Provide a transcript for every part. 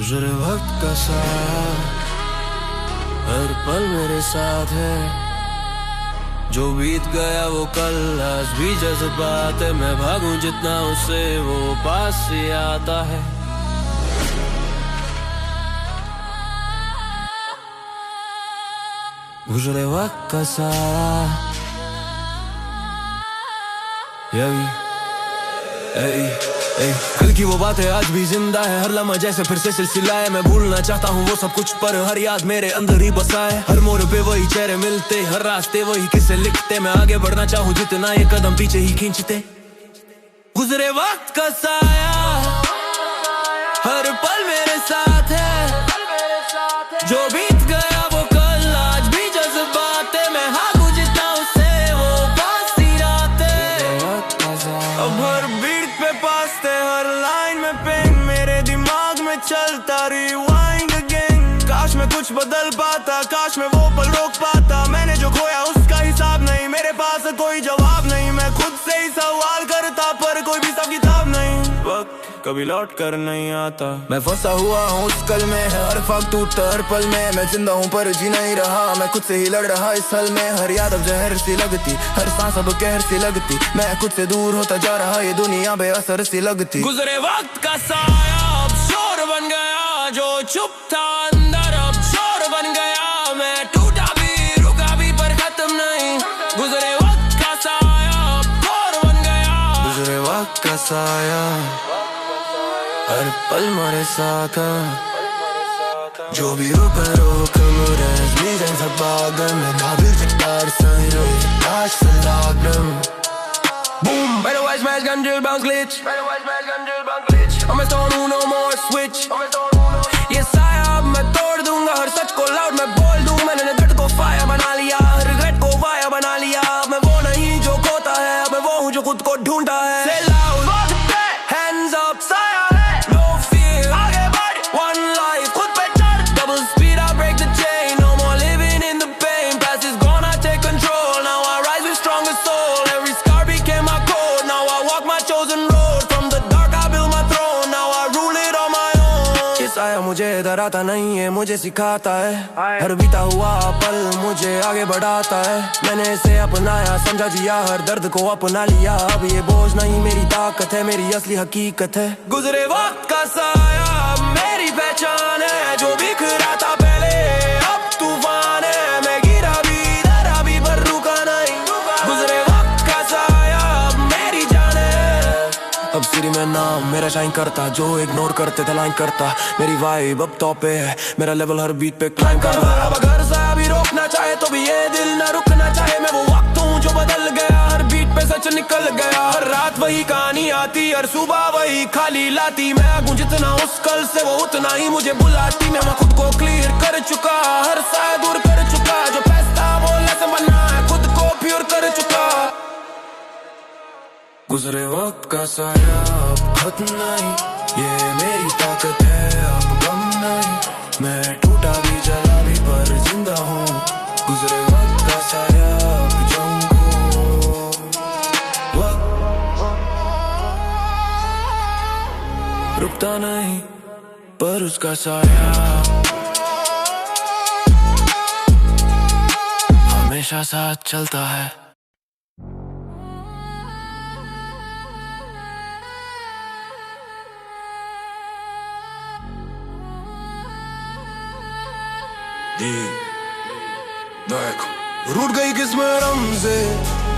गुजरे वक्त का साया हर पल मेरे साथ है। जो बीत गया वो कल आज भी जज्बात है। मैं भागूं जितना उससे वो पास ही आता है। गुजरे वक्त का साया कल की वो बात है आज भी जिंदा है। हर लम्हा जैसे फिर से सिलसिला है। मैं भूलना चाहता हूँ वो सब कुछ पर हर याद मेरे अंदर ही बसा है। हर मोड़ पे वही चेहरे मिलते, हर रास्ते वही किस्से लिखते। मैं आगे बढ़ना चाहूँ जितना ये कदम पीछे ही खींचते। गुजरे वक्त का साया हर पल मेरे साथ है। जो बीत गया वो कल आज भी जज्बात है। मैं भागूं जितना उससे वो पास ही रहते। अब हर बीट पे पास थे, हर लाइन में पेन मेरे दिमाग में चलता रिवाइंड अगेन। काश मैं कुछ बदल पाता, काश मैं वो पल रोक पाता। मैंने जो खोया उसका हिसाब नहीं, मेरे पास कोई जवाब नहीं। मैं खुद से ही सवाल करता पर कोई भी सब किताब नहीं। वक्त कभी लौट कर नहीं आता। मैं फंसा हुआ हूँ उस कल में, हर फाक टूटता हर पल में। मैं जिंदा हूँ पर जी नहीं रहा, मैं खुद से ही लड़ रहा इस हल में। हर याद अब जहर सी लगती, हर सांस अब कहर सी लगती। मैं खुद से दूर होता जा रहा, ये दुनिया बेअसर सी लगती। गुजरे वक्त का साया अब शोर बन गया, जो चुप था अंदर अब शोर बन गया। मैं टूटा भी रुका भी पर खत्म नहीं। गुजरे वक्त का साया अब शोर बन गया। गुजरे वक्त का साया हर पल मेरे साथ है। जो भी रुक रोक मुरे बीजें verborgen. Mein Nabelsektar sein ruhig, das verlagern. Boom, by the wise man's gun drill bounce glitch. I'm a stone who no more switch. ये साया अब मैं तोड़ दूंगा, हर सच को लाउड मैं बोल दूं। मैंने दर्द को फायर बना लिया, रिग्रेट को वाया बना लिया। मैं वो नहीं जो खोता है, मैं वो हूँ जो खुद को ढूंढता है। Say loud, hands up, साया है, no fear, आगे बढ़, one life, खुद पे चढ़, double speed, I break the chain, no more living in the pain. Past is gone, I take control, now I rise with stronger soul. Every scar became my code, now I walk my chosen road. From the dark I build my throne, now I rule it on my own. ये साया मुझे डराता नहीं है, मुझे सिखाता है। हर बीता हुआ पल मुझे आगे बढ़ाता है। मैंने इसे अपनाया, समझा जिया, हर दर्द को अपना लिया। अब ये बोझ नहीं मेरी ताकत है, मेरी असली हकीकत है। गुजरे वक्त का साया मेरी पहचान है। जो बिखरा था पहले अब तूफान है। मैं गिरा भी डरा भी पर रुका नहीं। गुजरे वक्त का साया मेरी जान है। अब सिरी में नाम मेरा शाइन करता, जो इग्नोर करते थे लाइन करता। मेरी वाइब अब टॉप पे है, मेरा लेवल हर बीट पे क्लाइम कर रहा है। अब अगर साया भी रोकना चाहे तो भी ये दिल ना रुकना चाहे। मैं वो वक्त हूँ जो बदल गया, हर बीट पे सच निकल गया। हर रात वही कहानी आती, हर सुबह वही खाली लाती। मैं आगूं जितना उस कल से वो उतना ही मुझे बुलाती। मैं खुद को क्लियर कर चुका, हर साया दूर कर चुका। जो पैसा वो लेसन बना है, खुद को प्योर कर चुका। गुजरे वक्त का साया अब खत्म नहीं, ये मेरी ताकत है अब गम नहीं। मैं टूटा भी जला भी पर जिंदा हूँ। गुजरे वक्त का साया अब जाऊंगा वक्त रुकता नहीं पर उसका साया हमेशा साथ चलता है। रूठ गई किस्मत हमसे,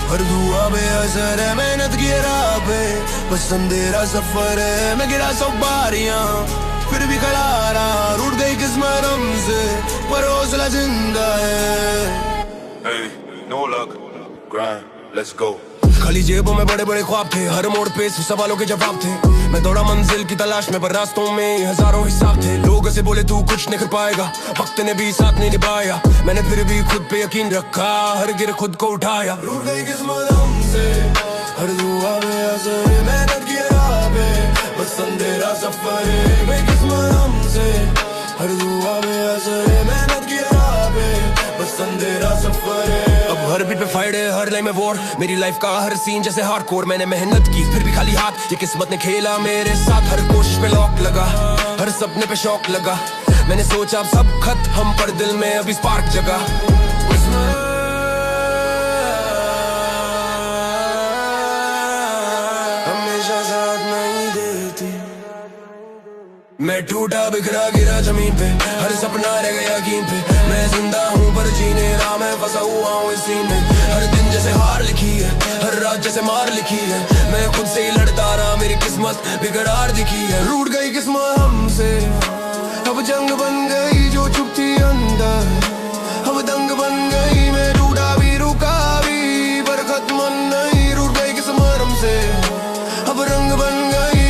हर दुआ बेअसर है। मेहनत की राह पे बस अंधेरा सफर है। मैं गिरा सब बारियां फिर भी खड़ा रहा। रूठ गई किस्मत हमसे पर हौसला जिंदा है। Hey, no luck, grind, let's go. खाली जेबों में बड़े बड़े ख्वाब थे, हर मोड़ पे सवालों के जवाब थे। मैं दौड़ा मंजिल की तलाश में पर रास्तों में हजारों हिसाब थे। लोग ऐसे बोले तू कुछ नहीं कर पाएगा, वक्त ने भी साथ नहीं निभाया। मैंने फिर भी खुद पे यकीन रखा, हर गिर खुद को उठाया। रूठ गई किस्मत हमसे, हर दुआ में असर है। मेहनत की राह पे बस अंधेरा सफर है। मैं किस्मत हमसे, हर दुआ में असर है। मेहनत की राह पे बस अंधेरा सफर है। अब हर बीट पे फाइट है, हर सिलाई में वॉर, मेरी लाइफ का हर सीन जैसे हार्डकोर। मैंने मेहनत की फिर भी खाली हाथ, ये किस्मत ने खेला मेरे साथ। हर कोशिश पे लॉक लगा, हर सपने पे शौक लगा। मैंने सोचा अब सब खत्म, पर दिल में अभी स्पार्क जगा। हमेशा साथ नहीं देती, मैं टूटा बिखरा गिरा जमीन पे, हर सपना रह गया यकीन पे। मैं जिंदा हूँ पर जीने रहा, मैं फंसा हुआ हूँ इस सीन में। हर दिन जैसे हार लिखी है, हर रात जैसे मार लिखी है। मैं खुद से ही लड़ता रहा, मेरी किस्मत बेकरार दिखी है। रूठ गई किस्मत हमसे, अब जंग बन गई जो चुप थी अंदर। अब दंग बन गई, मैं टूटा भी रुका भी, पर खत्म नहीं। रूठ गई किस्मत हमसे, अब रंग बन गई।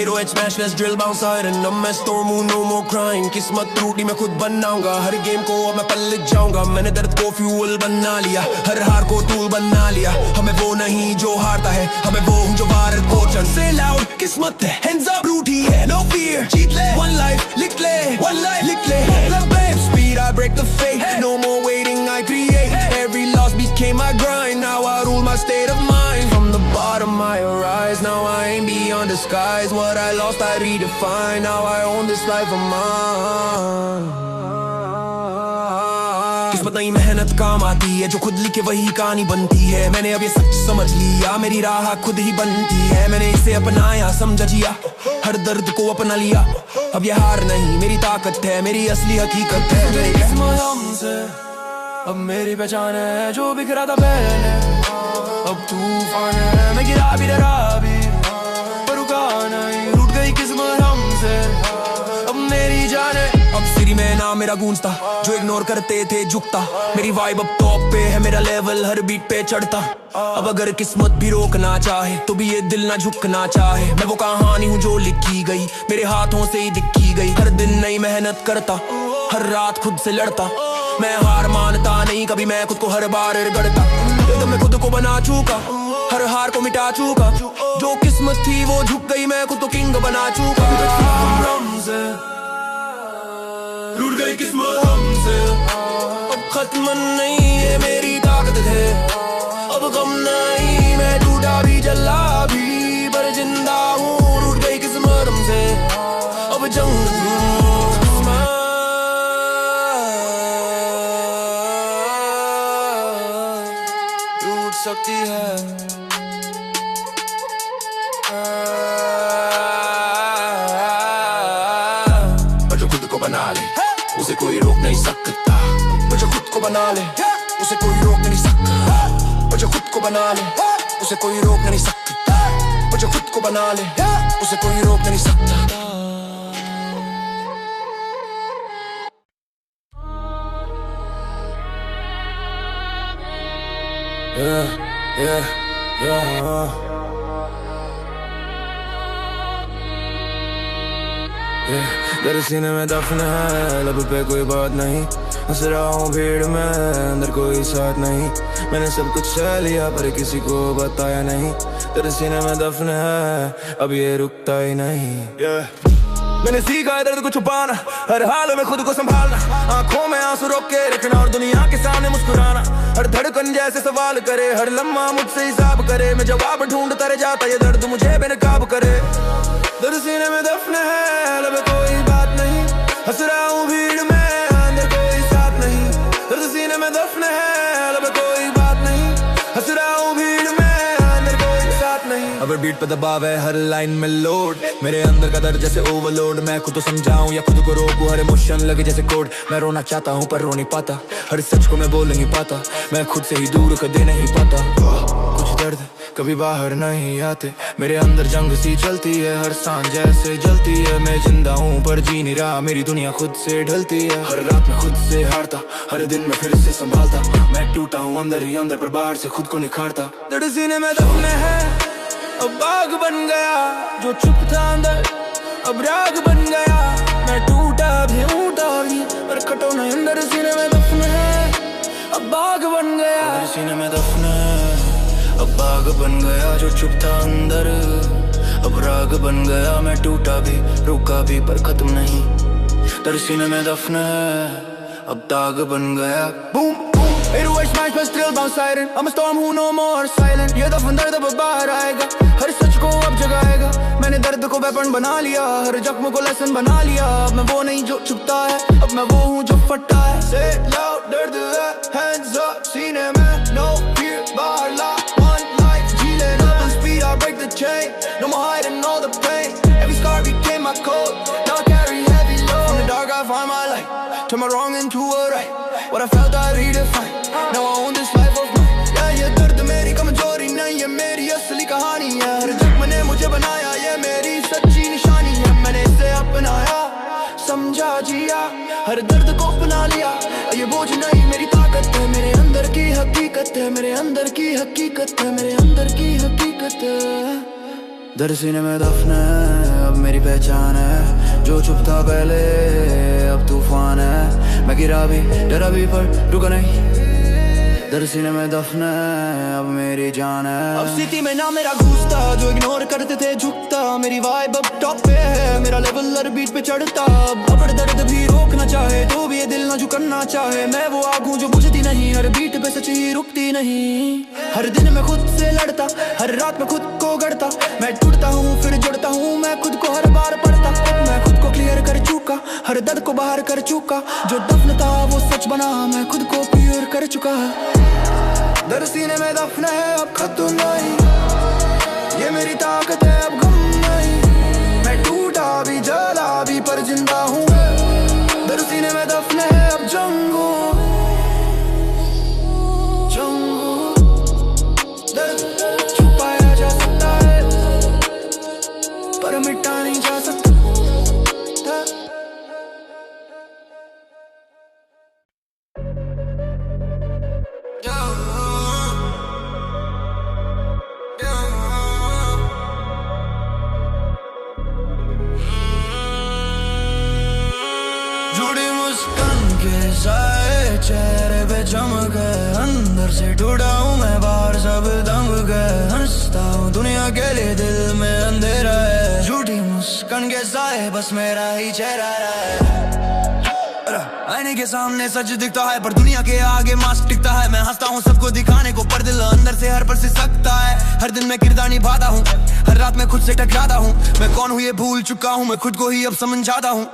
808 smash, let's drill bounce siren. अब मैं storm हूँ, no more crying. किस्मत टूटी मैं खुद बनाऊंगा, हर गेम को अब मैं पलट जाऊंगा। मैंने दर्द को फ्यूल बना लिया, हर हार को टूल बना लिया। हमें वो नहीं जो हारता है, हमें वो हूँ जो वार को चल से लाउड। किस्मत है hands up, रूठी है no fear, जीत ले one life, लिख ले one life, लिख ले love babe speed, I break the fate, no more waiting, I create. Every loss became my grind, now I rule my state of mind. From the bottom I arise, now I ain't beyond the skies. What I lost I redefine, now I own this life of mine. किस्मत नहीं मेहनत काम आती है, जो खुद लिखे वही कहानी बनती है। मैंने अब ये सच समझ लिया, मेरी राह खुद ही बनती है। मैंने इसे अपनाया, समझा जिया, हर दर्द को अपना लिया। अब ये हार नहीं मेरी ताकत है, मेरी असली हकीकत है। मेरी किस्मत हमसे, अब मेरी पहचान है, जो बिखरा था पहले अब तूफान है। मैं गिरा भी डरा भी, पर रुका नहीं। रूठ गई किस्मत हमसे, अब मेरी जान है। अब सिरी में नाम मेरा गूंजता, जो इग्नोर करते थे झुकता। मेरी वाइब अब टॉप पे है, मेरा लेवल हर बीट पे चढ़ता। अब अगर किस्मत भी रोकना चाहे, तो भी ये दिल ना झुकना चाहे। मैं वो कहानी हूँ जो लिखी गई, मेरे हाथों से ही दिखी गई। हर दिन नई मेहनत करता, हर रात खुद से लड़ता। मैं हार मानता नहीं कभी, मैं खुद को हर बार रगड़ता। तो मैं खुद को बना चुका, हर हार को मिटा चुका। जो किस्मत थी वो झुक गई, मैं खुद तो किंग बना चुका। हमसे रूठ गई किस्मत हमसे, अब खत्म नहीं है मेरी ताकत है। अब गम नहीं, मैं टूटा भी जला भी, पर जिंदा हूँ। रूठ गई किस्मत हमसे, अब जंग टूट सकती है, पर जो खुद को बना ले उसे कोई रोक नहीं सकता। पर जो खुद को बना ले उसे कोई रोक नहीं सकता। पर जो खुद को बना ले उसे कोई रोक नहीं सकता। पर जो खुद को बना ले उसे कोई रोक नहीं सकता। तेरे सीने में दफन है, लब पे कोई बात नहीं। हंस रहा हूँ भीड़ में, अंदर कोई साथ नहीं। मैंने सब कुछ सह लिया पर किसी को बताया नहीं। तेरे सीने में दफन है, अब ये रुकता ही नहीं। मैंने सीखा है दर्द को छुपाना, हर हाल में खुद को संभालना। आंखों में आंसू रोक के रखना और दुनिया के सामने मुस्कुराना। हर धड़कन जैसे सवाल करे, हर लम्हा मुझसे हिसाब करे। मैं जवाब ढूंढता रह जाता, ये दर्द मुझे बेनकाब करे। दर्द सीने में दफन है, लब कोई बात नहीं। हंस रहा हूँ भीड़ में, अंदर कोई साथ नहीं। दर्द सीने में दफन है, लब कोई बात नहीं। हंस रहा हूँ भीड़ में, अंदर कोई साथ नहीं। अगर बीट पे दबाव है, हर लाइन में लोड। मेरे अंदर का दर्द जैसे ओवरलोड। मैं खुद को समझाऊं या खुद को रोकूं, हर इमोशन लगे जैसे कोड। मैं रोना चाहता हूँ पर रो नहीं पाता, हर सच को मैं बोल नहीं पाता। मैं खुद से ही दूर कदे नहीं पाता। कुछ दर्द कभी बाहर नहीं आते, मेरे अंदर जंग सी चलती है। हर सांस जैसे जलती है, मैं जिंदा हूँ पर जी नहीं रहा। मेरी दुनिया खुद से ढलती है, हर रात में खुद से हारता, हर दिन में फिर से संभालता। मैं टूटा हूँ अंदर ही अंदर, पर बाहर से खुद को निखारता। दर्द सीने में दफन है, अब आग बन गया। जो चुप था अंदर अब राग बन गया। मैं टूटा भी पर कटो नहीं। अंदर सीने में दफन है, अब आग बन गया। अंदर सीने में दफन है, अब आग बन गया। जो चुप था अंदर अब राग बन गया। मैं टूटा भी रुका भी पर खत्म नहीं। दर सीने में दफन है, अब दाग बन गया। Boom boom 808 smash plus drill bounce siren. I'm a storm who no more silent. ये दफन दर्द अब बाहर आएगा, हर सच को अब जगाएगा। मैंने दर्द को वेपन बना लिया, हर जख्म को लेसन बना लिया। अब मैं वो नहीं जो छुपता है, अब मैं वो हूँ जो फटता है। Say it loud, दर्द है, hands up, सीने में no fear, बाहर ला one life, जी लेना full speed, I break the chain. No more hiding all the pain. Every scar became my code. Now I carry heavy load. From the dark I find my light, turn my wrong into a right. What I felt I redefine. Now I own this life of mine. Yeah, ये दर्द मेरी कमजोरी नहीं, ये मेरी असली कहानी है। हर जख्म ने मुझे बनाया, ये मेरी सच्ची निशानी है। मैंने इसे अपनाया, समझा जिया, हर दर्द को अपना लिया। ये बोझ नहीं मेरी ताकत है, मेरे अंदर की हकीकत है, मेरे अंदर की हकीकत है, मेरे अंदर की हकीकत है। दर्द सीने में दफन है, अब मेरी पहचान है। जो छुपता पहले अब तूफान है। मैं गिरा भी डरा भी पर रुका नहीं। दर्द सीने में दफन है, अब मेरी जान है। अब स्थिति में ना मेरा घुसता, जो इग्नोर करते थे झुकता। मेरी वाइब अब टॉप पे है, मेरा लेवल हर बीट पे चढ़ता। अब दर्द भी रोकना चाहे तो भी ये दिल ना झुकना चाहे। मैं वो आग हूँ जो बुझती नहीं, हर बीट पे सच ही रुकती नहीं। हर दिन मैं खुद से लड़ता, हर रात में खुद को गढ़ता। मैं टूटता हूँ फिर जुड़ता हूँ, मैं खुद को हर बार पढ़ता। मैं खुद को क्लियर कर चुका, हर दर्द को बाहर कर चुका। जो दफन था वो सच बना, मैं खुद को प्योर कर चुका। दर्द सीने में दफन है, अब खत्म नहीं। ये मेरी ताकत है, अब गम नहीं। मैं टूटा भी जला भी पर जिंदा हूँ। दर्द सीने में दफन है, अब जंग हूँ, जंग हूँ। दर्द छुपाया जा सकता है पर मिटा नहीं जा सकता। चेहरे पे चमक है, अंदर से टूटा हूँ मैं, बाहर सब दम गए। हंसता हूँ दुनिया के लिए, दिल में अंधेरा है। झूठी मुस्कान के साए बस मेरा ही चेहरा है। आईने के सामने सच दिखता है पर दुनिया के आगे मास्क टिकता है। मैं हंसता हूँ सबको दिखाने को पर दिल अंदर से हर पर से सकता है। हर दिन मैं किरदार निभाता हूँ, हर रात मैं खुद से टकराता हूँ। मैं कौन हूँ ये भूल चुका हूँ, मैं खुद को ही अब समझाता हूँ।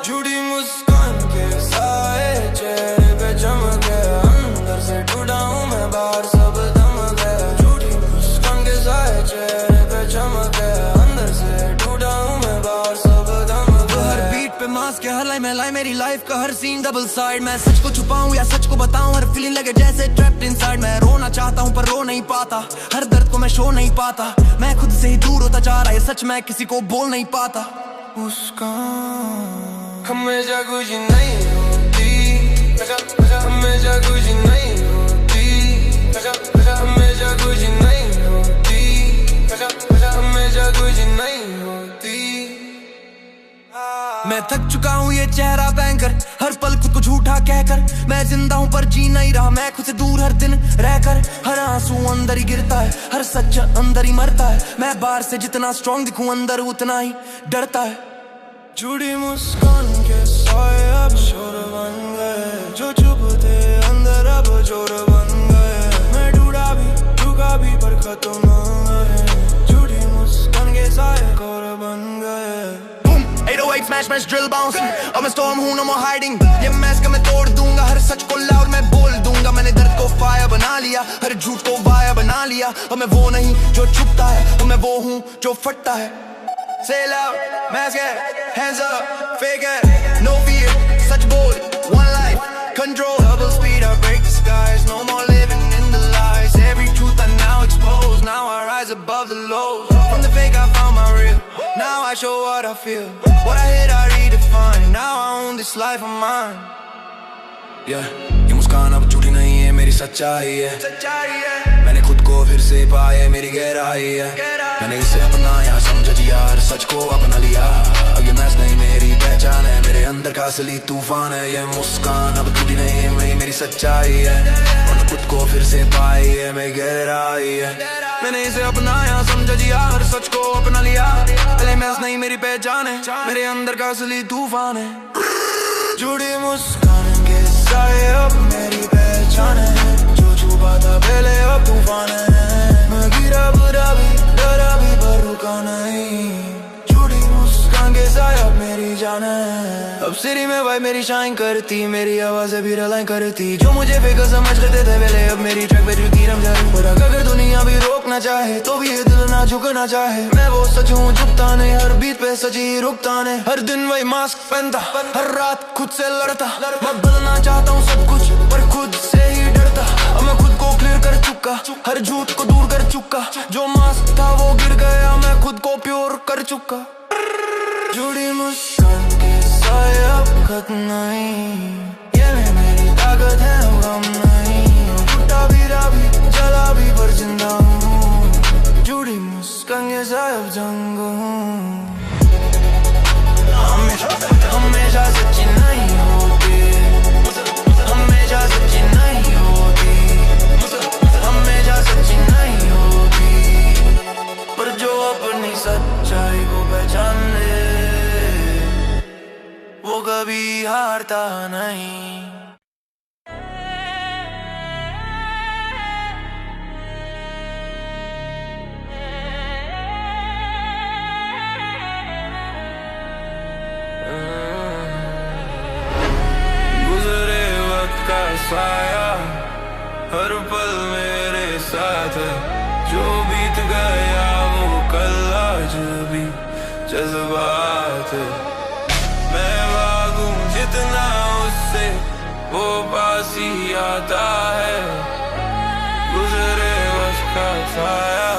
झूठी मुस्कान के साए चेहरे पे चमक है, अंदर से टूटा हूँ मैं, बाहर सब दम गए। झूठी मुस्कान के साए चेहरे पे चमक है, अंदर से टूटा हूँ मैं, बाहर सब दम गए। हर बीट पे मास्क है, हर लाइन में लाई मेरी लाइफ का हर सीन डबल साइड। मैं सच को छुपाऊं या सच को बताऊं, हर फीलिंग लगे जैसे ट्रैप्ड इनसाइड। मैं रोना चाहता हूँ पर रो नहीं पाता, हर दर्द को मैं शो नहीं पाता। मैं खुद से ही दूर होता जा रहा, ये सच मैं किसी को बोल नहीं पाता। मुस्कान हमेशा कुछ नहीं होती, हमेशा कुछ नहीं होती, हमेशा कुछ नहीं होती, हमेशा कुछ नहीं होती। मैं थक चुका हूँ ये चेहरा बैंकर, हर पल खुद को झूठा कहकर। मैं जिंदा हूँ पर जी नहीं रहा, मैं खुद से दूर हर दिन रहकर। हर आंसू अंदर ही गिरता है, हर सच अंदर ही मरता है। मैं बाहर से जितना स्ट्रॉन्ग दिखूं, अंदर उतना ही डरता है। झूठी मुस्कान के साए अब शोर बन गए, जो चुप थे अंदर अब जोर बन गए। मैं टूटा भी झुका भी पर खत्म न गए। झूठी मुस्कान के साए शोर बन गए। 808 smash smash drill bounce, अब मैं storm हूँ no more hiding। ये mask मैं तोड़ दूंगा, हर सच को loud मैं बोल दूंगा। मैंने दर्द को fire बना लिया, हर झूठ को वाया बना लिया। अब मैं वो नहीं जो छुपता है, अब मैं वो हूँ जो फटता है। Say loud, mask it, hands up, fake it, no fear, such bold, one life, control. Double speed, I break the skies, no more living in the lies. Every truth I now expose, now I rise above the lows. From the fake I found my real, now I show what I feel. What I hit I redefine, now I own this life of mine. Yeah, ये मुस्कान अब झूठी नहीं है, मेरी सच्चाई है। मैंने खुद को फिर से पाया, मेरी गहराई है। मैंने इसे अपनाया, समझ जिया, हर सच को अपना लिया। अब ये मैच नहीं मेरी पहचान है, मेरे अंदर का असली तूफान है। ये मुस्कान अब झूठी नहीं है, मेरी सच्चाई है। मैंने खुद को फिर से पाई है, मेरी गहराई है। मैंने इसे अपनाया, समझ जिया, हर सच को अपना लिया। पहले मैच नहीं मेरी पहचान है, मेरे अंदर का असली तूफान है। झूठी मुस्कान के साए अब मेरी पहचान है। पहचान है। अब सिरी में भाई मेरी शाइन करती, मेरी आवाज़ें भी रिलाई करती। जो मुझे फेंका समझ लेते थे पहले, अब मेरी ट्रैक पे झुकी रम जाए। और अगर दुनिया भी रोकना चाहे तो भी ये दिल ना झुकना चाहे। मैं वो सच हूँ झुकता नहीं, हर बीट पे सची रुकता नहीं। हर दिन वही मास्क पहनता, हर रात खुद से लड़ता। मैं बदलना चाहता हूँ सब कुछ पर खुद से ही डरता। अब मैं खुद को क्लियर कर चुका, हर झूठ को दूर कर चुका। जो मास्क था वो गिर गया, मैं खुद को प्योर कर चुका। जुड़ी मुस्कान के साए अब खत्म नहीं, ये मेरी ताकत है गम नहीं। टूटा भी रहा भी जला भी पर जिंदा हूँ। जुड़ी मुस्कान के साए अब जंग हूँ। हमेशा सच्ची नहीं होती, हमेशा सच्ची नहीं होती, हमेशा सच्ची नहीं होती। पर जो अपनी सच्चाई को पहचान ले वो कभी हारता नहीं। गुजरे वक्त का साया हर पल मेरे साथ है। जो बीत गया वो कल आज भी जज्बात है। मैं भागूं जितना उससे वो पास ही आता है। गुजरे वक्त का साया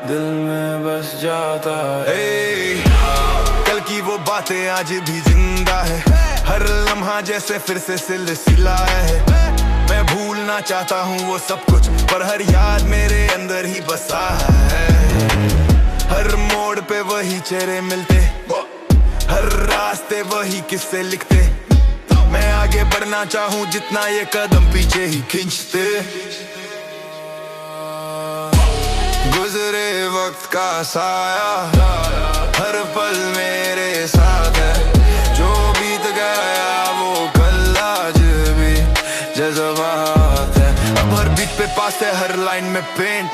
दिल में बस जाता है। कल की वो बातें आज भी जिंदा है, हर लम्हा जैसे फिर से सिलसिला है। मैं भूलना चाहता हूँ वो सब कुछ पर हर याद मेरे अंदर ही बसा है। हर मोड़ पे वही चेहरे मिलते, हर रास्ते वही किस्से लिखते। मैं आगे बढ़ना चाहूँ जितना ये कदम पीछे ही खींचते। गुजरे वक्त का साया हर पल मेरे साथ है। जो बीत गया वो कल आज भी जज्बात है। अब हर बीट पे पास है, हर लाइन में पेन।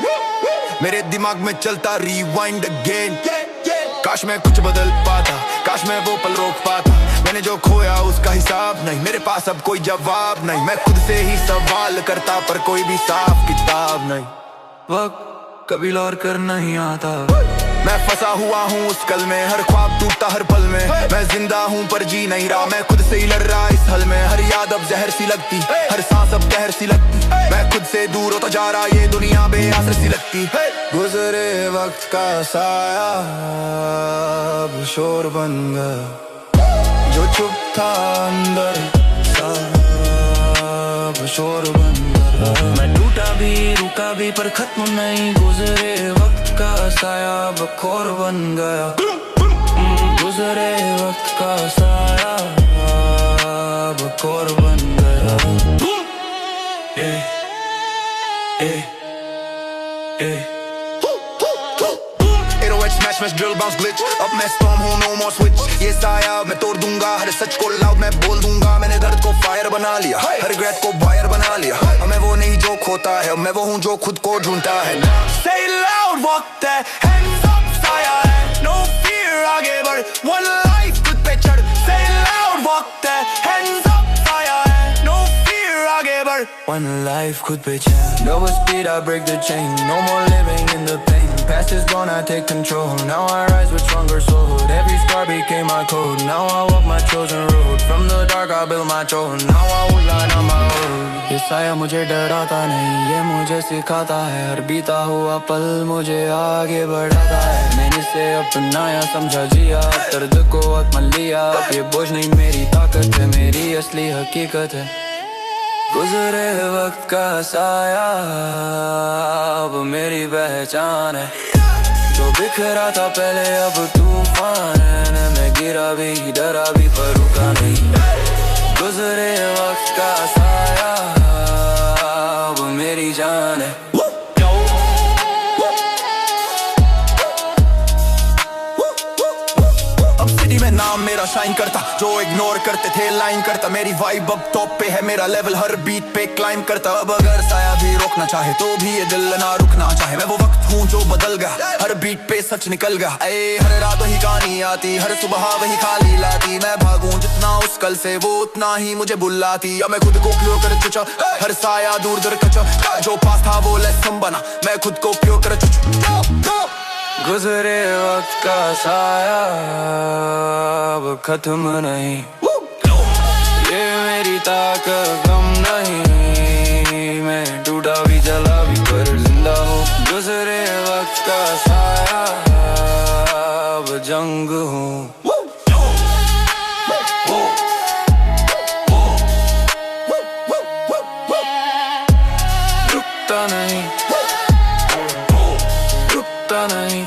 मेरे दिमाग में चलता रिवाइंड अगेन। काश मैं कुछ बदल पाता, काश मैं वो पल रोक पाता। मैंने जो खोया उसका हिसाब नहीं, मेरे पास अब कोई जवाब नहीं। मैं खुद से ही सवाल करता पर कोई भी साफ किताब नहीं। वक्त कभी लौट कर नहीं आता। मैं फंसा हुआ हूँ उस कल में, हर ख्वाब टूटता हर पल में। मैं जिंदा हूँ पर जी नहीं रहा, मैं खुद से ही लड़ रहा इस हल में। हर याद अब जहर सी लगती, हर सांस अब कहर सी लगती। मैं खुद से दूर होता जा रहा, ये दुनिया बेअसर सी लगती। गुजरे वक्त का साया अब शोर बन गया। जो चुप था अंदर सब शोर बन गया। मैं टूटा भी रुका भी पर खत्म नहीं। गुजरे वक्त का साया अब खोर बन गया। गुजरे वक्त का साया अब खोर बन गया। Smash smash drill bounce glitch, अब मैं storm हूँ no more switch। ये साया मैं तोड़ दूंगा, हर सच को loud मैं बोल दूंगा। मैंने दर्द को फायर बना लिया, हर regret को वायर बना लिया। अब मैं वो नहीं जो खोता है, मैं वो हूँ जो खुद को ढूंढता है। Say loud वक्त है, hands up साया है, no fear आगे बढ़, one life खुद पे चढ़। Say loud वक्त है, hands up साया है, no fear आगे बढ़, one life खुद पे चढ़। No speed I break the chain, no more living in the pain। Past is gone, I take control. Now I rise with stronger soul. Every scar became my code. Now I walk my chosen road. From the dark I build my throne. Now I will line on my road. ये साया मुझे डराता नहीं, ये मुझे सिखाता है। हर बीता हुआ पल मुझे आगे बढ़ाता है। मैंने इसे अपनाया, समझा जिया, दर्द को अपना लिया। अब ये बोझ नहीं मेरी ताकत है, मेरी असली हकीकत है। गुजरे वक्त का साया अब मेरी पहचान है। जो बिखरा था पहले अब तूफान है। मैं गिरा भी डरा भी पर रुका नहीं। गुजरे वक्त का साया अब मेरी जान है। अब सिटी में नाम मेरा शाइन करता, जो इग्नोर करते थे लाइन करता। मेरी वाइब अब टॉप पे है, मेरा लेवल हर बीट पे क्लाइम करता। अब अगर साया भी रोकना चाहे तो भी ये दिल ना रुकना चाहे। मैं वो वक्त हूँ जो बदल गया, हर बीट पे सच निकल गया। हर रात वही कहानी आती, हर सुबह वही खाली लाती। मैं भागूं जितना उस कल से वो उतना ही मुझे बुलाती। अब मैं खुद को प्यो कर चुचा, हर साया दूर दूर कचा। जो पास था वो लेसन बना, मैं खुद को प्यो कर चुचा। गुजरे वक्त का साया अब खत्म नहीं, ये मेरी ताकत कम नहीं। मैं टूटा भी जला भी पर जिंदा हूँ। गुजरे वक्त का साया अब जंग हूँ। रुकता नहीं, रुकता नहीं।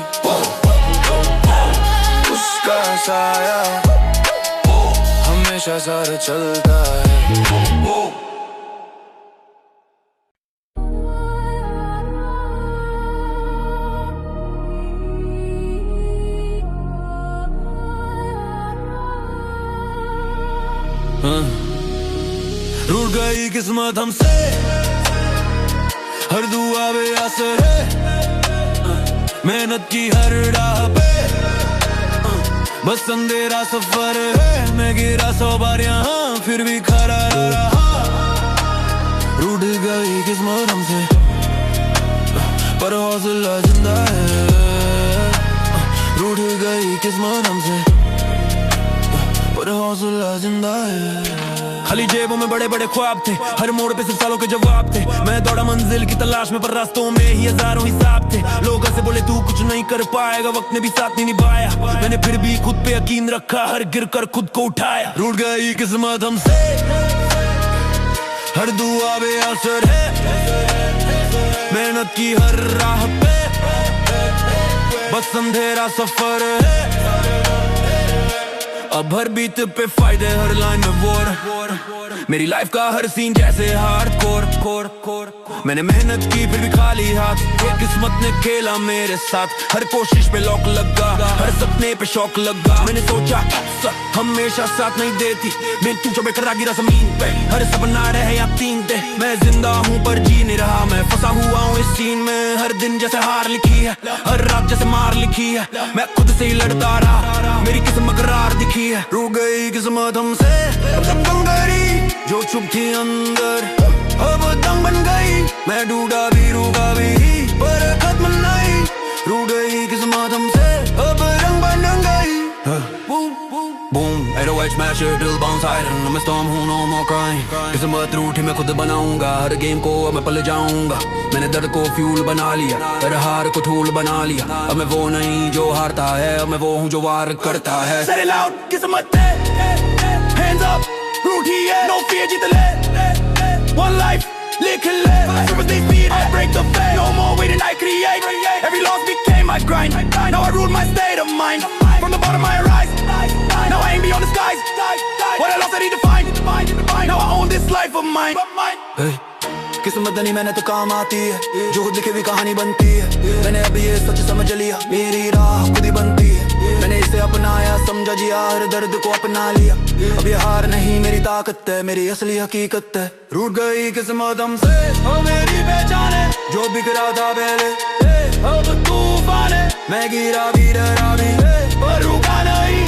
उसका साया हमेशा साथ चलता है। रूठ गई किस्मत हमसे, हर दुआ बेअसर है। मेहनत की हर राह पे बस अंधेरा सफर है। मैं गिरा 100 बार यहाँ फिर भी खड़ा रहा। रूठ गई किस्मत हमसे पर हौसला जिंदा है। रूठ गई किस्मत हमसे पर हौसला जिंदा है। खाली जेबों में बड़े बड़े ख्वाब थे, हर मोड़ पे सिर्फ सालों के जवाब थे। मैं दौड़ा मंजिल की तलाश में पर रास्तों में ही हजारों हिसाब थे। लोग ऐसे बोले तू कुछ नहीं कर पाएगा, वक्त ने भी साथ नहीं निभाया। मैंने फिर भी खुद पे यकीन रखा, हर गिर कर खुद को उठाया। रूठ गई किस्मत हमसे, हर दुआ बेअसर है। मेहनत की हर राह पे बस अंधेरा सफर है। अब हर बीट पे फायदे, हर लाइन में वॉर। मेरी लाइफ का हर सीन जैसे हार्डकोर। मैंने मेहनत की फिर भी खाली हाथ, किस्मत ने खेला मेरे साथ। हर कोशिश पे लॉक लगा, हर सपने पे शौक लगा। मैंने सोचा हमेशा साथ नहीं देती, मैं तू जो बेकरार गिरा जमीन पे। हर सपना रहे या तीन थे, मैं जिंदा हूँ पर जी नहीं रहा। मैं फंसा हुआ हूँ इस सीन में, हर दिन जैसे हार लिखी है, हर रात जैसे मार लिखी है। मैं खुद से ही लड़ता रहा, मेरी किस्मत करार दिखी है। रुक गई किस्मत हमसे, जो चुप थी अंदर अब दंग बन गई। मैं डूबा भी रुका भी पर खत्म नहीं। रूठ गई किस्मत हमसे अब रंग बन गई। Boom, 808 smasher, dill bounce iron. मैं storm हूँ, no more crying. किस्मत रूठी मैं खुद बनाऊंगा, हर गेम को अब मैं पल जाऊंगा। मैंने दर्द को फ्यूल बना लिया, हर हार को टूल बना लिया। अब मैं वो नहीं जो हारता है, अब मैं वो हूँ जो वार करता है। Say it loud, किस्मत है, hands up, रूठी है, no fear जीत ले। One life, लिख ले, super they speed, I break the fate. No more waiting, I create. Every loss became my grind. Now I rule my state of mind. From the bottom I rise. Now I aim beyond the skies. What I lost I need to find. Now I own this life of mine. Hey. किस्मत नहीं मैंने तो काम आती है, जो खुद लिखे भी कहानी बनती है। मैंने अब ये सच समझ लिया, मेरी राह खुद ही बनती है। मैंने इसे अपनाया, समझा जिया, हर दर्द को अपना लिया। अब ये हार नहीं मेरी ताकत है, मेरी असली हकीकत है। रूठ गई किस्मत हमसे, ओ मेरी पहचान है, जो बिखरा था पहले अब तूफान है। मैं गिरा भी डरा भी पर रुका नहीं।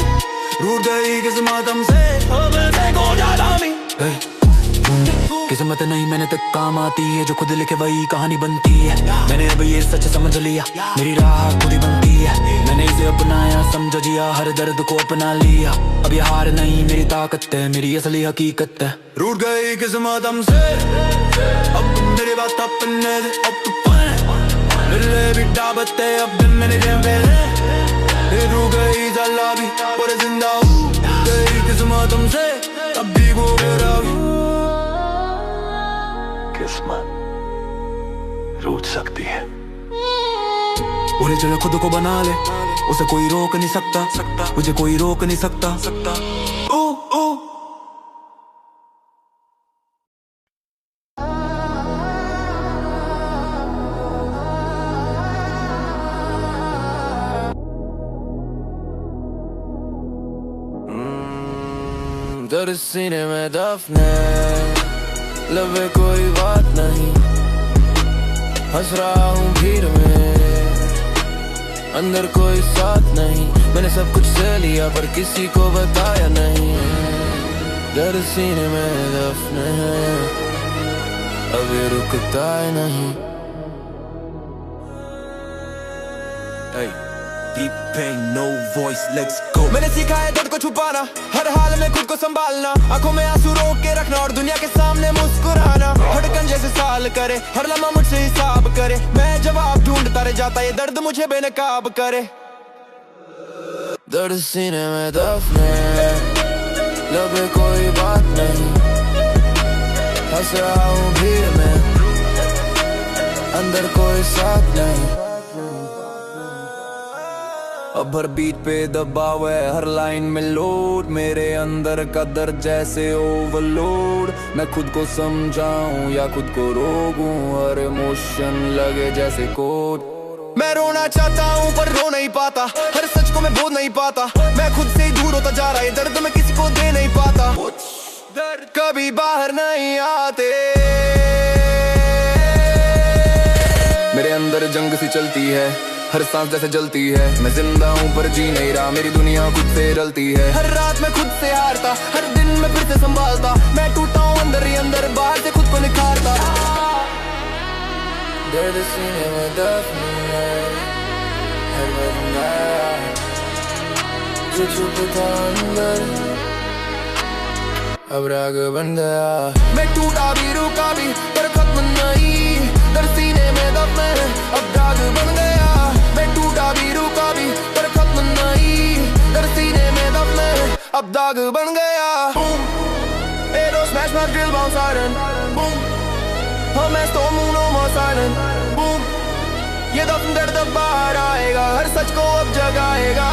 रूठ गई किस्मत हमसे, अब देखो ज्यादा भी। किस्मत नहीं मैंने तक काम आती है, जो खुद लिखे वही कहानी बनती है। मैंने अब ये सच समझ लिया, मेरी राह खुद ही बनती है। मैंने इसे अपनाया, समझा जिया, हर दर्द को अपना लिया। अब ये हार नहीं मेरी ताकत है, मेरी असली हकीकत है। रूठ गई किस्मत हमसे, अब तुम मेरी बात अपने दे। अब तू मिले भी डाबते, अब दिन मैंने जेब में रूठ गई जला भी पर जिंदा हूँ। गई किस्मत हमसे, अब भी वो मेरा किस्मत रूठ सकती है। बोले चलो खुद को बना ले, उसे कोई रोक नहीं सकता, मुझे कोई रोक नहीं सकता। ओ ओ दर्द सीने में दफने, लबे कोई बात नहीं, हंस रहा हूँ भीड़ में, अंदर कोई साथ नहीं। मैंने सब कुछ ले लिया पर किसी को बताया नहीं। दर्द सीने में दफने है, अभी रुकता है नहीं। Hey, deep pain, no voice, let's go। मैंने सीखा है दर्द को छुपाना, हर हाल में खुद को संभालना, आंखों में आंसू रोक के रखना और दुनिया के सामने मुस्कुराना। धड़कन जैसे साल करे, हर लम्हा मुझसे हिसाब करे, मैं जवाब ढूंढता रह जाता, ये दर्द मुझे बेनकाब करे। दर्द सीने में दफने, लबे कोई बात नहीं, हंस रहा हूँ भीड़ में, अंदर कोई साथ नहीं। अब हर बीट पे दबाव है, हर लाइन में लोड, मेरे अंदर का दर्द जैसे ओवरलोड। मैं खुद को समझाऊं या खुद को रोकूं, हर इमोशन लगे जैसे कोड। मैं रोना चाहता हूँ पर रो नहीं पाता, हर सच को मैं बोल नहीं पाता, मैं खुद से ही दूर होता जा रहा है, दर्द मैं किसी को दे नहीं पाता। दर्द कभी बाहर नहीं आते, मेरे अंदर जंग सी चलती है, हर सांस जैसे जलती है। मैं जिंदा हूँ पर जी नहीं रहा, मेरी दुनिया खुद से जलती है। हर रात मैं खुद से हारता, हर दिन मैं फिर से संभालता, मैं टूटा हूँ अंदर ही अंदर, बाहर से खुद को निखारता। दर्द सीने में दफने है, हर बंदा जो चुप था अंदर, अब राग बन गया। मैं टूटा भी रुका भी पर खत्म नहीं, दर्द सीने में दफने है, अब राग बन गया। मैं टूटा भी रुका भी पर खत्म नहीं, दर्द सीने में दफने है, अब दाग बन गया। Edo smash my drill bounce silent, boom, I'm a storm no more silent, boom। ये दफन दर्द अब बाहर आएगा, हर सच को अब जगाएगा।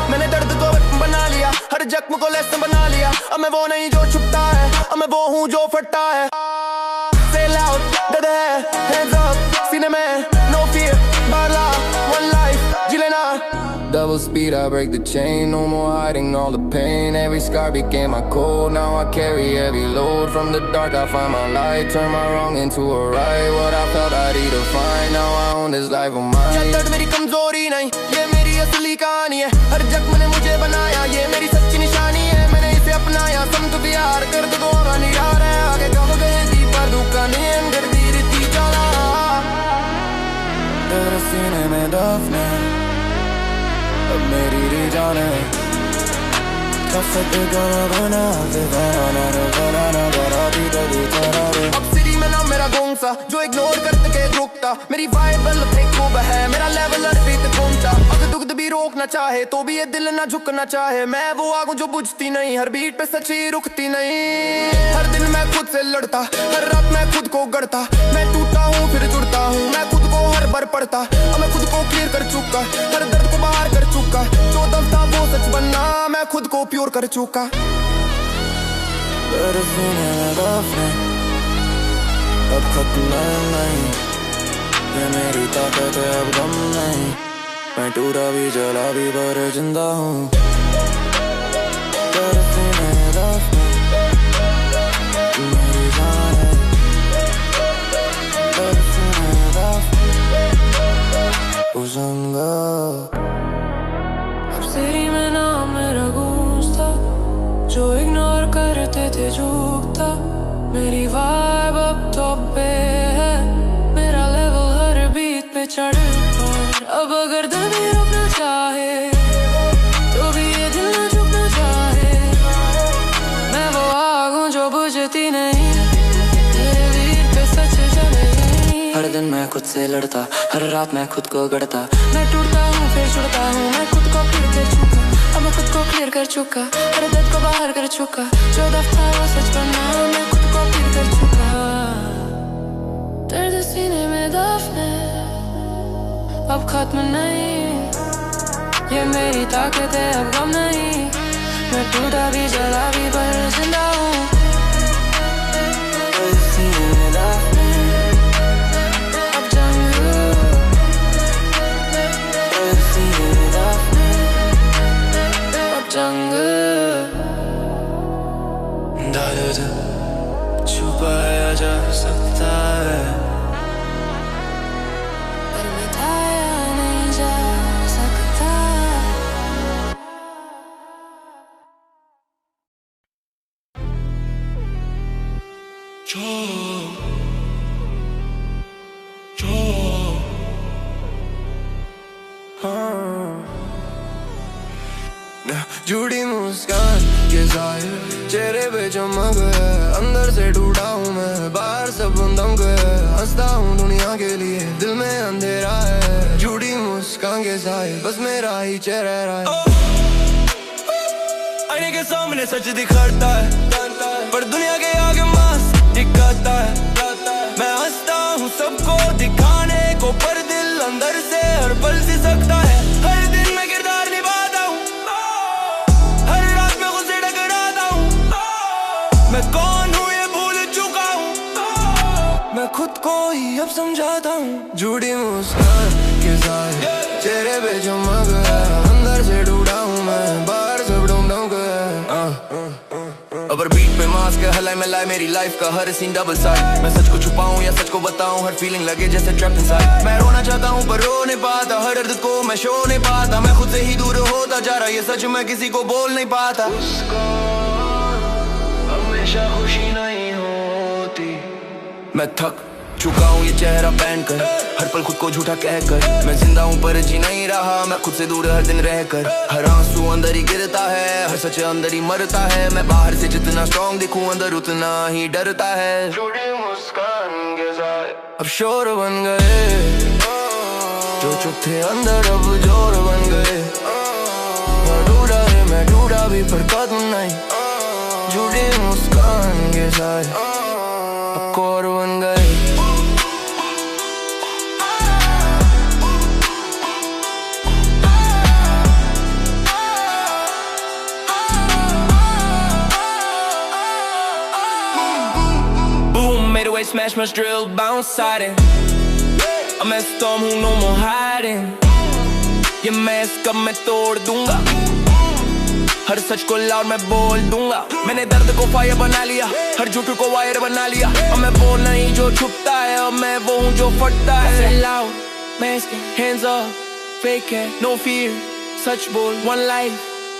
मैंने दर्द को वेपन बना लिया, हर जख्म को लेसन बना लिया, अब मैं वो नहीं जो छुपता है, अब मैं वो हूँ जो फटता है। Say loud, दर्द है, hands up, सीने में no fear, बाला, one life, जी लेना। Double speed, I break the chain, no more hiding all the pain. Every scar became my code, now I carry heavy load. From the dark I find my light, turn my wrong into a right. What I felt I redefine, now I own this life of mine। ये दर्द मेरी कमजोरी नहीं, ये मेरी असली कहानी है, हर जख्म ने मुझे बनाया, ये मेरी सच्ची निशानी है। मैंने इसे अपनाया, समझ प्यार कर दो दोबारा नहीं आ रहा है, आगे कब गए दी पर दुकान अंदर दी रीति चला। दर्द सीने में दफने, अब मेरी री जाने, कसक गरा बना दे बना अब सिटी में ना मेरा गोंसा, जो इग्नोर करते के रुकता, मेरी वाइबल खूब है, मेरा लेवल अर्पित पहुंचा। अगर दुख भी रोकना चाहे तो भी ये दिल ना झुकना चाहे, मैं वो आग जो बुझती नहीं, हर बीट पे सच्ची रुकती नहीं। हर दिन मैं खुद से लड़ता, हर रात मैं खुद को गढ़ता, मैं टूटा हूँ फिर जुड़ता हूँ, मैं खुद को हर बार पढ़ता, अब मैं खुद को क्लियर कर चुका, हर दर्द को बाहर कर चुका, जो दम था वो सच बनना, मैं खुद को प्योर कर चुका। दर्द सीने में दफने, अब खत्म नहीं, ये मेरी ताकत है अब गम नहीं, मैं टूटा भी जला भी पर जिंदा हूँ। दर्द सीने में दफने, मेरी जान है, दर्द सीने में दफने, उजंगा। अब सिरी में नाम मेरा गूंजता, जो इग्नोर करते थे झुकता, मेरी वाइब अब टॉप पे है, मेरा लेवल हर बीट पे चढ़ पर। अब अगर दिल भी रुकना चाहे तो भी ये दिल ना झुकना चाहे, मैं वो आग हूँ जो बुझती नहीं, मेरे बीट पे सच जमे नहीं। हर दिन मैं खुद से लड़ता, हर रात मैं खुद को गढ़ता, मैं टूटता हूँ फिर जुड़ता हूँ, मैं खुद को फिर कर चुका, अब मैं खुद को क्लियर कर चुका, हर दर्द को बाहर कर चुका, जो दफ्तर वो सच बनना, मैं खुद को क्लियर कर चुका। दर्द सीने में दफने, अब खत्म नहीं, ये मेरी ताकत है अब गम नहीं, मैं टूटा भी जला भी पर जिंदा हूँ। दर्द सीने में दफने, अब जंग, दर्द सीने में दफने, अब जंग। जा सकता है, पर मिटाया नहीं जा सकता। झूठी मुस्कान के साए चेहरे पे चमक है, अंदर से टूटा हूँ मैं, बाहर सब दंग है। हंसता हूँ दुनिया के लिए, दिल में अंधेरा है। झूठी मुस्कान के साए बस मेरा ही चेहरा है। आईने के सामने सच दिखाता है, पर दुनिया के आगे मास्क दिखाता है। मैं हंसता हूँ सबको दिखाने को, पर दिल अंदर से हर पल सिसकता है। हर दिन मैं किरदार निभाता हूँ, हर रात में खुद से टकराता हूँ। मैं कौन हूँ ये भूल चुका हूँ, मैं खुद को ही अब समझाता हूँ। झूठी मुस्कान के साए चेहरे पे चमक है, अंदर से टूटा हूँ मैं, बाहर सब डूब है। अबर बीट पे मास्क है, हलाई में लाई मेरी लाइफ का हर सीन डबल साइड। मैं सच को छुपाऊं या सच को बताऊं, हर फीलिंग लगे जैसे ट्रैप्ड इनसाइड। मैं रोना चाहता हूं पर रो नहीं पाता, हर दर्द को मैं शो नहीं पाता। मैं खुद से ही दूर होता जा रहा, ये सच मैं किसी को बोल नहीं पाता। उसको हमेशा खुशी नहीं होती। मैं थक चुका हूँ ये चेहरा पहन कर, हर पल खुद को झूठा कहकर। मैं जिंदा हूँ पर जी नहीं रहा, मैं खुद से दूर हर दिन रहकर। हर आंसू अंदर ही गिरता है, हर सच अंदर ही मरता है। मैं बाहर से जितना स्ट्रॉन्ग दिखूं, अंदर उतना ही डरता है। झूठी मुस्कान के साए अब शोर बन गए, जो चुप थे अंदर अब जोर बन गए। डूबा है मैं डूबा भी पर कदम नहीं। झूठी मुस्कान के साए अब कोर बन गए। Smash, must drill, bounce siding. अब मैं storm हूँ, no more hiding. ये mask अब मैं तोड़ दूंगा, हर सच को loud मैं बोल दूंगा। मैंने दर्द को fire बना लिया, हर झूठ को wire बना लिया। अब मैं वो नहीं जो छुपता है, अब मैं वो हूँ जो फटता है। Say loud, mask, hands up, fake it, no fear, सच बोल, one life,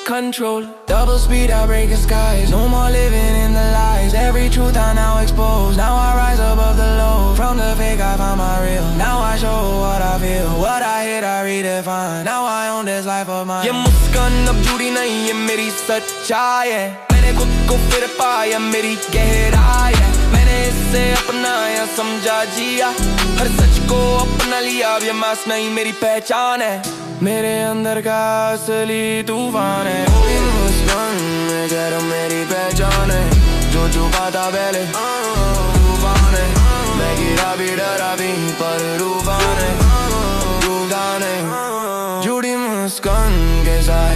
control. Double speed, I break the skies. No more living in the lies. Every truth I now expose. Now I rise above the low. From the fake I found my real. Now I show what I feel. What I hit I redefine. Now I own this life of mine. ये मुस्कान अब झूठी नहीं, ये मेरी सच्चाई है। मैंने खुद को फिर पाया, मेरी गहराई है। मैंने इससे अपनाया, समझा जिया, हर सच को अपना लिया। अब ये मास्क नहीं मेरी पहचान है, मेरे अंदर का असली तूफान है। मुस्कान में कर मेरी पहचान है, जो छुपाता पहले तूफान है। मैं गिरा भी डरा भी पर रूबान है, रूबान है। झूठी मुस्कान के साए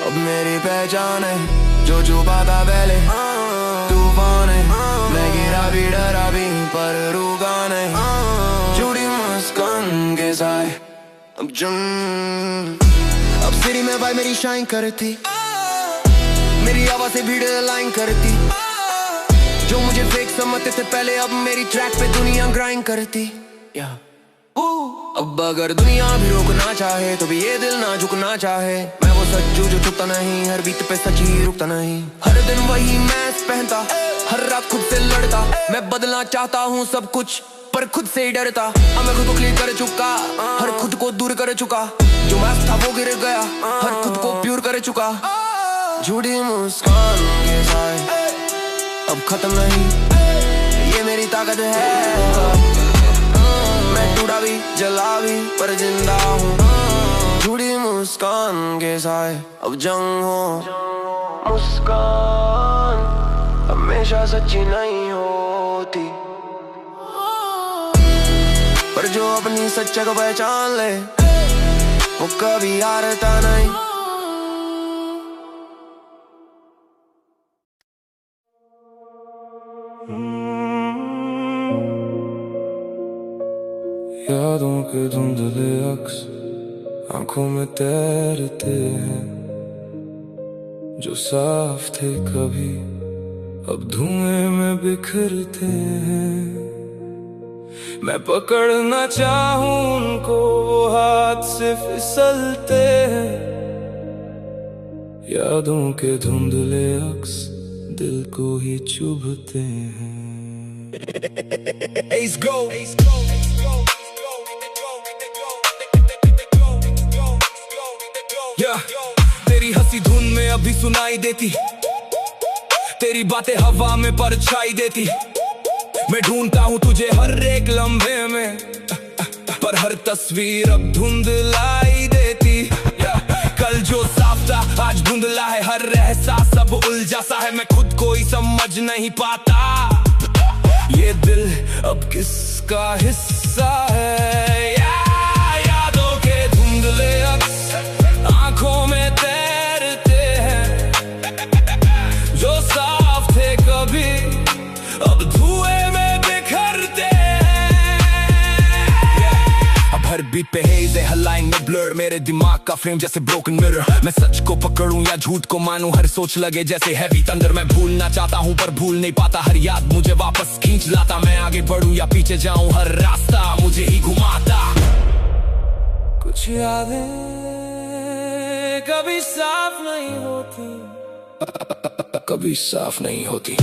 अब मेरी पहचान है, जो छुपाता पहले तूफान है। मैं गिरा भी डरा भी पर रूबान है। झूठी मुस्कान के साए अब सिरी में भाई मेरी शाइन करती, मेरी आवाज से भीड़ लाइन करती। जो मुझे फेक समझते थे पहले, अब मेरी ट्रैक पे दुनिया ग्राइंड करती। अब अगर दुनिया भी रोकना चाहे, तो भी ये दिल ना झुकना चाहे। मैं वो सच्चू जो छुपता नहीं, हर बीत पे सच ही रुकता नहीं। हर दिन वही मैस्क पहनता, हर रात खुद से लड़ता। मैं बदलना चाहता हूँ सब कुछ, पर खुद से ही डरता। अब मैं खुद को क्लीन कर चुका, हर खुद को दूर कर चुका। जो मास्क था वो गिर गया, हर खुद को प्योर कर चुका। झूठी मुस्कान के साए अब खत्म नहीं, ये मेरी ताकत है। मैं टूटा भी जला भी पर जिंदा हूँ। झूठी मुस्कान के साए अब जंग हो। मुस्कान हमेशा सच्ची नहीं होती, पर जो अपनी सच्चाई को पहचान ले, वो कभी हारता नहीं। यादों के धुंधले अक्स आंखों में तैरते हैं, जो साफ थे कभी अब धुएं में बिखरते हैं। मैं पकड़ना चाहूं उनको, वो हाथ से फिसलते हैं। यादों के धुंधले अक्स दिल को ही चुभते हैं। Ace go. तेरी हंसी धुन में अभी सुनाई देती, तेरी बातें हवा में परछाई देती। मैं ढूंढता हूँ तुझे हर एक लम्हे में, पर हर तस्वीर अब धुंधलाई देती। कल जो साफ था आज धुंधला है, हर एहसास अब उलझा सा है। मैं खुद को ही समझ नहीं पाता, ये दिल अब किसका हिस्सा है। यादों के धुंधले अक्स आंखों में तैरते हैं, जो साफ थे कभी अब धुएं में बिखरते हैं। अब हर बीट पे हेज़ है, हर लाइन में ब्लर, मेरे दिमाग का फ्रेम जैसे ब्रोकन मिरर। मैं सच को पकड़ूं या झूठ को मानूं, हर सोच लगे जैसे हैवी थंडर। मैं भूलना चाहता हूं पर भूल नहीं पाता, हर याद मुझे वापस खींच लाता। मैं आगे बढ़ूं या पीछे जाऊं, हर रास्ता मुझे ही घुमाता। कुछ यादें कभी साफ नहीं होती, कभी साफ नहीं होती।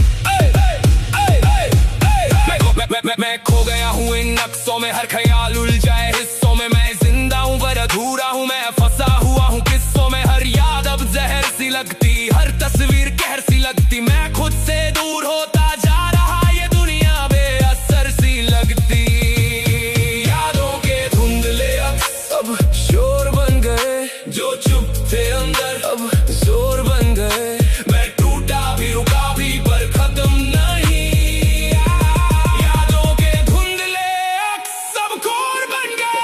मैं खो गया हूँ इन नक्शों में, हर ख्याल उलझाए हिस्सों में। मैं जिंदा हूँ पर अधूरा हूँ, मैं फंसा हुआ हूँ किस्सों में। हर याद अब जहर सी लगती, हर तस्वीर कहर सी लगती। मैं खुद से दूर होता जा रहा, ये दुनिया बेअसर सी लगती। यादों के धुंधले अक्स अब शोर बन गए, जो चुप थे अंदर अब जोर बन गए। मैं टूटा भी रुका भी पर खत्म नहीं, यादों के धुंधले अक्स अब घोर बन गए।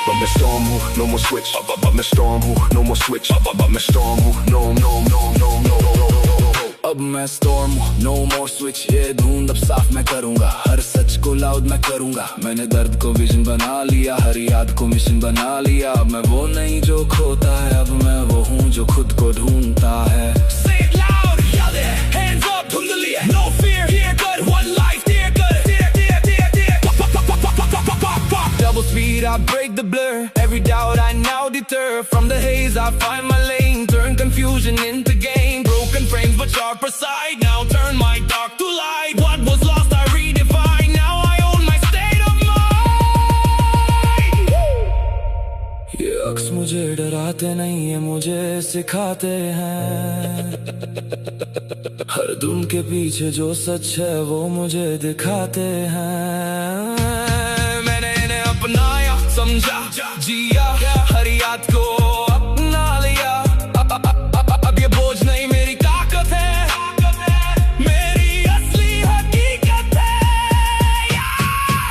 अब मैं storm हूँ, no more switch। अब मैं storm हूँ, no more switch। अब मैं storm हूँ, no no no no no no no। अब मैं स्टॉर्म हूँ, no more switch। ये धुंध अब साफ मैं करूँगा, हर सच को लाउड मैं करूँगा। मैंने दर्द को विजन बना लिया, हर याद को मिशन बना लिया। अब मैं वो नहीं जो खोता है, अब मैं वो हूँ जो खुद को ढूंढता है। Say it loud, yell it, hands up, धुंधली है, no fear, dear good, one life, dear good, dear. Double speed, I break the blur, every doubt I now deter. From the haze I find my lane, turn confusion into gain. Broken frames but sharper side, now turn my dark to light. What was lost I redefine, now I own my state of mind. ये अक्स मुझे डराते नहीं है, मुझे सिखाते हैं। हर धुन के पीछे जो सच है वो मुझे दिखाते हैं। मैंने इन्हें अपनाया, समझा, जिया, हर याद को अपना लिया। अब ये बोझ नहीं मेरी ताकत है, मेरी असली हकीकत है।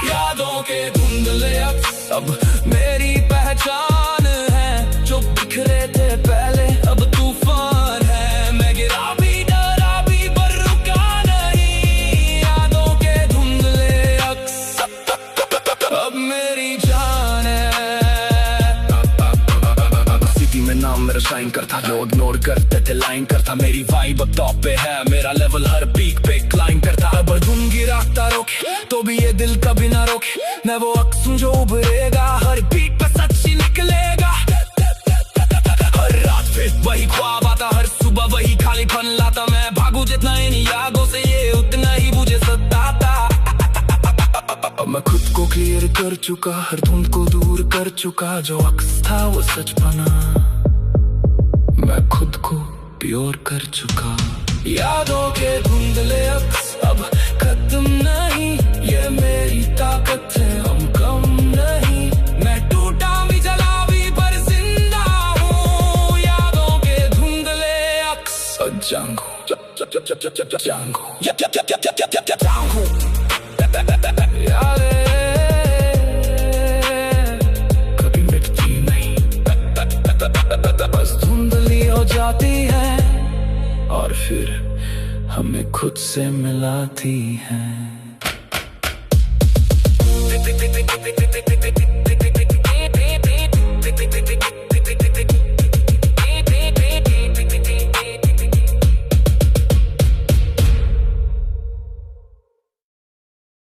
यादों के धुंधले अक्स अब मेरी पहचान है, जो बिखरे थे पहले अब तूफान है। मैं गिरा भी डरा भी पर रुका नहीं, यादों के धुंधले अक्स अब मेरी जान है। सिटी में नाम मेरा शाइन करता, लोग इग्नोर करते थे लाइन करता। मेरी वाइब अब टॉप पे है, मेरा लेवल हर पीक पे क्लाइम करता। अब धुन गिराता रोके तो भी ये दिल कभी ना रोके। मैं वो अक्स हूँ जो उभरेगा, हर बीट पे सच ही निकलेगा। हर रात फिर वही ख्वाब आता, हर सुबह वही खालीपन लाता। मैं भागू जितना इन यादों से, ये उतना ही मुझे सताता। अब मैं खुद को क्लियर कर चुका, हर धुंध को दूर कर चुका। जो अक्स था वो सच बना, मैं खुद को प्योर कर चुका। यादों के धुंधले अक्स अब खत्म नहीं, ये मेरी ताकत है, हम कम नहीं। मैं टूटा भी जला भी पर जिंदा हूँ, यादों के धुंधले अक्स। जांगू कभी मिटती नहीं, बस धुंधली हो जाती है और फिर हमें खुद से मिलाती हैं।